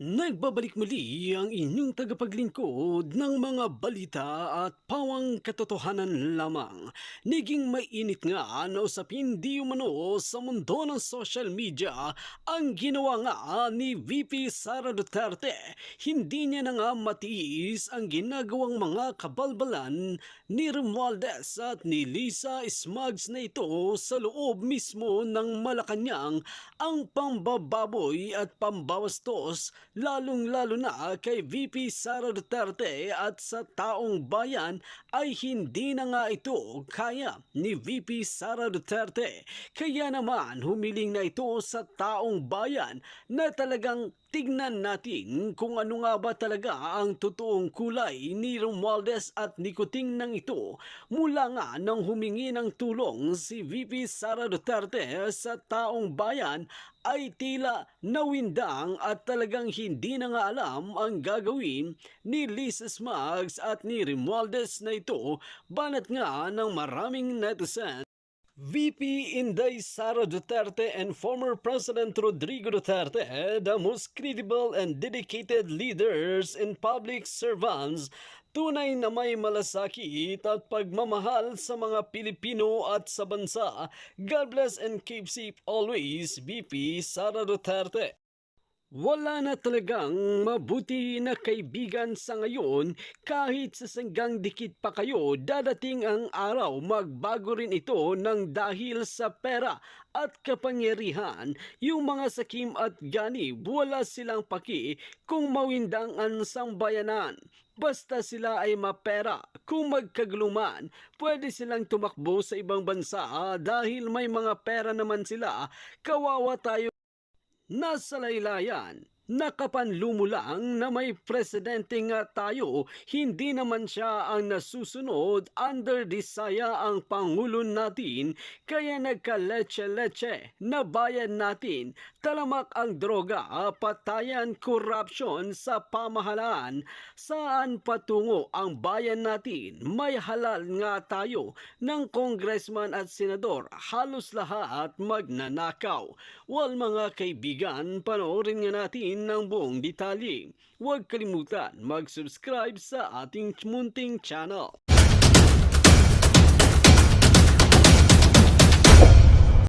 Nagbabalik muli ang inyong tagapaglingkod ng mga balita at pawang katotohanan lamang. Naging mainit nga na usapin di umano sa mundo ng social media ang ginawa nga ni VP Sara Duterte. Hindi niya na nga matiis ang ginagawang mga kabalbalan ni Romualdez at ni Lisa Smugs na ito sa loob mismo ng Malacanang, ang pambababoy at pambawastos lalong-lalo na kay VP Sara Duterte at sa taong bayan ay hindi na nga ito kaya ni VP Sara Duterte. Kaya naman humiling na ito sa taong bayan na talagang tignan natin kung ano nga ba talaga ang totoong kulay ni Romualdez at Nicoting nang ito mula nga nang humingi ng tulong si VP Sara Duterte sa taong bayan ay tila nawindang at talagang hindi na nga alam ang gagawin ni Lisa Smugs at ni Romualdez na ito banat nga ng maraming netizen. VP Inday Sara Duterte and former President Rodrigo Duterte, the most credible and dedicated leaders and public servants, tunay na may malasakit at pagmamahal sa mga Pilipino at sa bansa. God bless and keep safe always, VP Sara Duterte. Wala na talagang mabuti na kaibigan sa ngayon. Kahit sa sanggang dikit pa kayo, dadating ang araw magbago rin ito ng dahil sa pera at kapangyarihan. Yung mga sakim at ganib, wala silang paki kung mawindang ang sambayanan. Basta sila ay mapera. Kung magkaguluman, pwede silang tumakbo sa ibang bansa dahil may mga pera naman sila. Kawawa tayo nasa laylayan. Nakapanlumo lang na may presidente nga tayo, hindi naman siya ang nasusunod. Under Disaya ang Pangulo natin, kaya nagka-leche-leche na bayan natin. Talamak ang droga, patayan, corruption sa pamahalaan. Saan patungo ang bayan natin? May halal nga tayo ng congressman at senador, halos lahat magnanakaw. Wal mga kaibigan, panoorin nga natin ng buong detalye. Huwag kalimutan mag-subscribe sa ating munting channel.